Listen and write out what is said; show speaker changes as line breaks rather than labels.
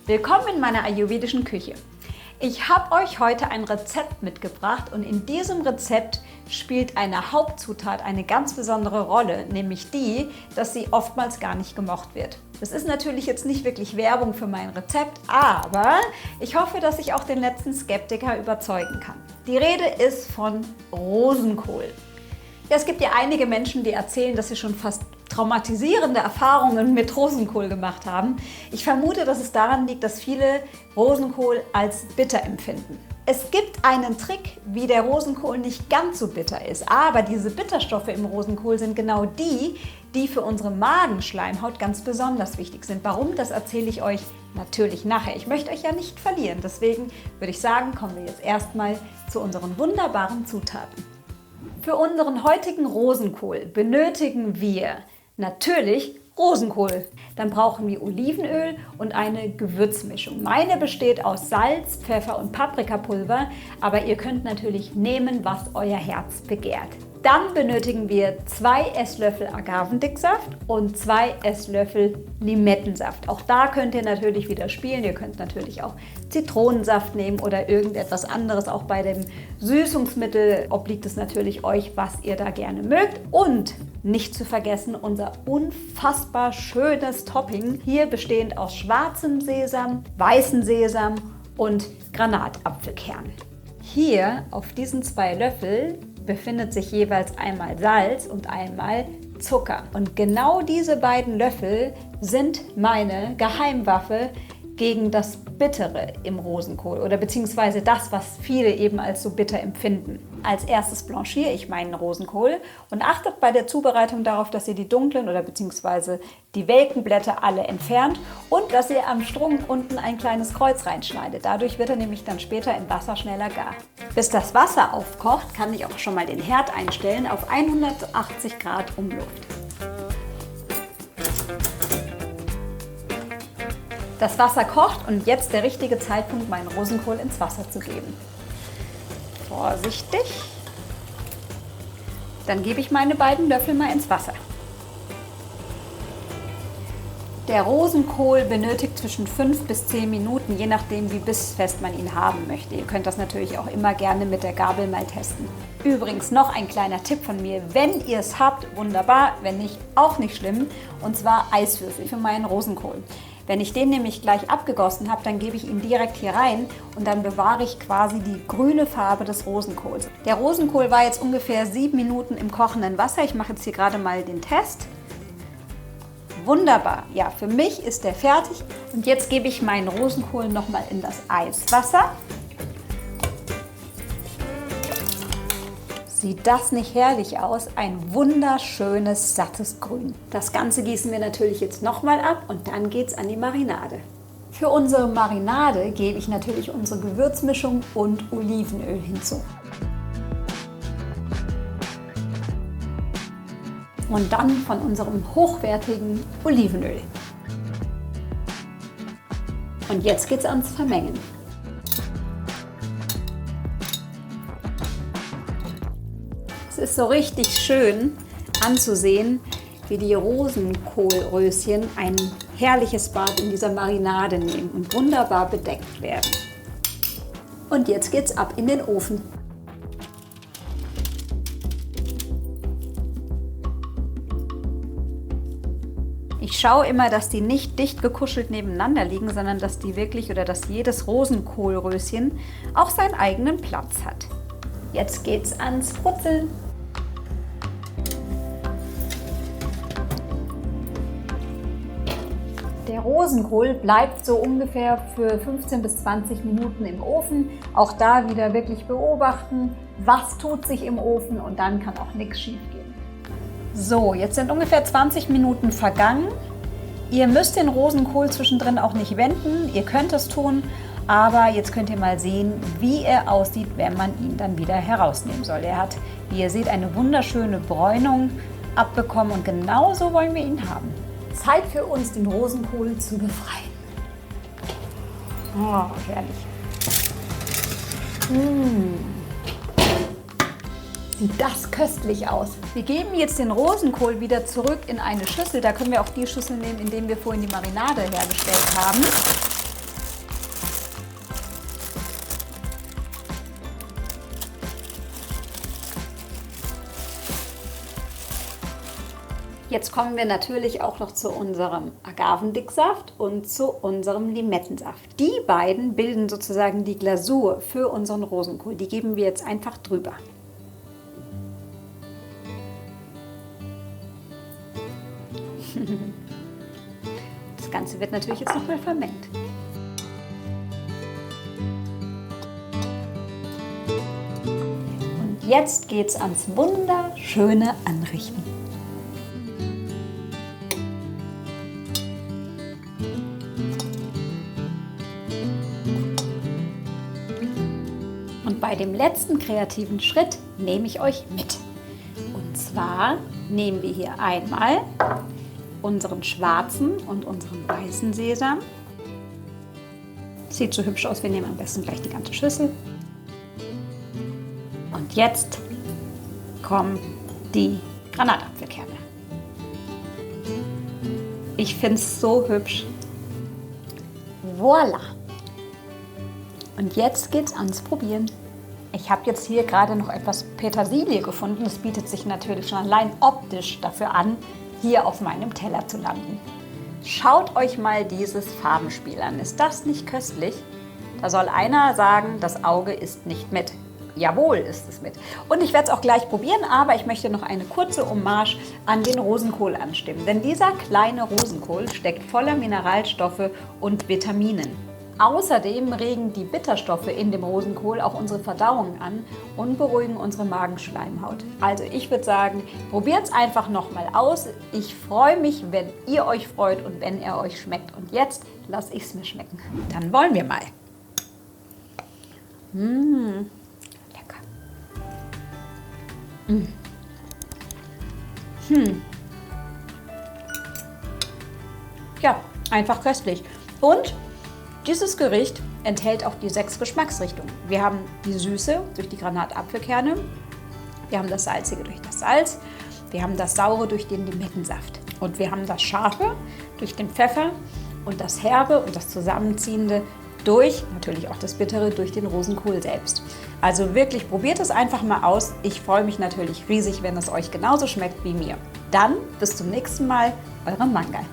Willkommen in meiner ayurvedischen Küche. Ich habe euch heute ein Rezept mitgebracht und in diesem Rezept spielt eine Hauptzutat eine ganz besondere Rolle, nämlich die, dass sie oftmals gar nicht gemocht wird. Das ist natürlich jetzt nicht wirklich Werbung für mein Rezept, aber ich hoffe, dass ich auch den letzten Skeptiker überzeugen kann. Die Rede ist von Rosenkohl. Ja, es gibt ja einige Menschen, die erzählen, dass sie schon fast traumatisierende Erfahrungen mit Rosenkohl gemacht haben. Ich vermute, dass es daran liegt, dass viele Rosenkohl als bitter empfinden. Es gibt einen Trick, wie der Rosenkohl nicht ganz so bitter ist, aber diese Bitterstoffe im Rosenkohl sind genau die, die für unsere Magenschleimhaut ganz besonders wichtig sind. Warum, das erzähle ich euch natürlich nachher. Ich möchte euch ja nicht verlieren, deswegen würde ich sagen, kommen wir jetzt erstmal zu unseren wunderbaren Zutaten. Für unseren heutigen Rosenkohl benötigen wir natürlich Rosenkohl. Dann brauchen wir Olivenöl und eine Gewürzmischung. Meine besteht aus Salz, Pfeffer und Paprikapulver, aber ihr könnt natürlich nehmen, was euer Herz begehrt. Dann benötigen wir 2 Esslöffel Agavendicksaft und 2 Esslöffel Limettensaft. Auch da könnt ihr natürlich wieder spielen. Ihr könnt natürlich auch Zitronensaft nehmen oder irgendetwas anderes. Auch bei dem Süßungsmittel obliegt es natürlich euch, was ihr da gerne mögt. Und nicht zu vergessen unser unfassbar schönes Topping. Hier bestehend aus schwarzem Sesam, weißem Sesam und Granatapfelkern. Hier auf diesen 2 Löffel befindet sich jeweils einmal Salz und einmal Zucker. Und genau diese beiden Löffel sind meine Geheimwaffe gegen das Bittere im Rosenkohl oder beziehungsweise das, was viele eben als so bitter empfinden. Als erstes blanchiere ich meinen Rosenkohl und achtet bei der Zubereitung darauf, dass ihr die dunklen oder beziehungsweise die welken Blätter alle entfernt und dass ihr am Strunk unten ein kleines Kreuz reinschneidet. Dadurch wird er nämlich dann später im Wasser schneller gar. Bis das Wasser aufkocht, kann ich auch schon mal den Herd einstellen auf 180 Grad Umluft. Das Wasser kocht und jetzt der richtige Zeitpunkt, meinen Rosenkohl ins Wasser zu geben. Vorsichtig. Dann gebe ich meine beiden Löffel mal ins Wasser. Der Rosenkohl benötigt zwischen 5 bis 10 Minuten, je nachdem wie bissfest man ihn haben möchte. Ihr könnt das natürlich auch immer gerne mit der Gabel mal testen. Übrigens noch ein kleiner Tipp von mir, wenn ihr es habt, wunderbar, wenn nicht, auch nicht schlimm, und zwar Eiswürfel für meinen Rosenkohl. Wenn ich den nämlich gleich abgegossen habe, dann gebe ich ihn direkt hier rein und dann bewahre ich quasi die grüne Farbe des Rosenkohls. Der Rosenkohl war jetzt ungefähr 7 Minuten im kochenden Wasser. Ich mache jetzt hier gerade mal den Test. Wunderbar, ja, für mich ist der fertig. Und jetzt gebe ich meinen Rosenkohl nochmal in das Eiswasser. Sieht das nicht herrlich aus? Ein wunderschönes, sattes Grün. Das Ganze gießen wir natürlich jetzt nochmal ab und dann geht es an die Marinade. Für unsere Marinade gebe ich natürlich unsere Gewürzmischung und Olivenöl hinzu. Und dann von unserem hochwertigen Olivenöl. Und jetzt geht es ans Vermengen. Es ist so richtig schön anzusehen, wie die Rosenkohlröschen ein herrliches Bad in dieser Marinade nehmen und wunderbar bedeckt werden. Und jetzt geht's ab in den Ofen. Ich schaue immer, dass die nicht dicht gekuschelt nebeneinander liegen, sondern dass die wirklich oder dass jedes Rosenkohlröschen auch seinen eigenen Platz hat. Jetzt geht's ans Brutzeln. Der Rosenkohl bleibt so ungefähr für 15 bis 20 Minuten im Ofen. Auch da wieder wirklich beobachten, was tut sich im Ofen und dann kann auch nichts schief gehen. So, jetzt sind ungefähr 20 Minuten vergangen. Ihr müsst den Rosenkohl zwischendrin auch nicht wenden, ihr könnt es tun, aber jetzt könnt ihr mal sehen, wie er aussieht, wenn man ihn dann wieder herausnehmen soll. Er hat, wie ihr seht, eine wunderschöne Bräunung abbekommen und genau so wollen wir ihn haben. Zeit für uns, den Rosenkohl zu befreien. Oh, herrlich. Sieht das köstlich aus. Wir geben jetzt den Rosenkohl wieder zurück in eine Schüssel. Da können wir auch die Schüssel nehmen, in der wir vorhin die Marinade hergestellt haben. Jetzt kommen wir natürlich auch noch zu unserem Agavendicksaft und zu unserem Limettensaft. Die beiden bilden sozusagen die Glasur für unseren Rosenkohl. Die geben wir jetzt einfach drüber. Das Ganze wird natürlich jetzt nochmal vermengt. Und jetzt geht's ans wunderschöne Anrichten. Und bei dem letzten kreativen Schritt nehme ich euch mit. Und zwar nehmen wir hier einmal unseren schwarzen und unseren weißen Sesam. Sieht so hübsch aus, wir nehmen am besten gleich die ganze Schüssel. Und jetzt kommen die Granatapfelkerne. Ich finde es so hübsch. Voila! Und jetzt geht's ans Probieren. Ich habe jetzt hier gerade noch etwas Petersilie gefunden. Das bietet sich natürlich schon allein optisch dafür an, hier auf meinem Teller zu landen. Schaut euch mal dieses Farbenspiel an. Ist das nicht köstlich? Da soll einer sagen, das Auge isst nicht mit. Jawohl, ist es mit. Und ich werde es auch gleich probieren, aber ich möchte noch eine kurze Hommage an den Rosenkohl anstimmen. Denn dieser kleine Rosenkohl steckt voller Mineralstoffe und Vitaminen. Außerdem regen die Bitterstoffe in dem Rosenkohl auch unsere Verdauung an und beruhigen unsere Magenschleimhaut. Also ich würde sagen, probiert es einfach nochmal aus. Ich freue mich, wenn ihr euch freut und wenn er euch schmeckt. Und jetzt lasse ich es mir schmecken. Dann wollen wir mal. Lecker. Ja, einfach köstlich. Und dieses Gericht enthält auch die 6 Geschmacksrichtungen. Wir haben die Süße durch die Granatapfelkerne, wir haben das Salzige durch das Salz, wir haben das Saure durch den Limettensaft und wir haben das Scharfe durch den Pfeffer und das Herbe und das Zusammenziehende durch, natürlich auch das Bittere, durch den Rosenkohl selbst. Also wirklich, probiert es einfach mal aus. Ich freue mich natürlich riesig, wenn es euch genauso schmeckt wie mir. Dann bis zum nächsten Mal, eure Mangal.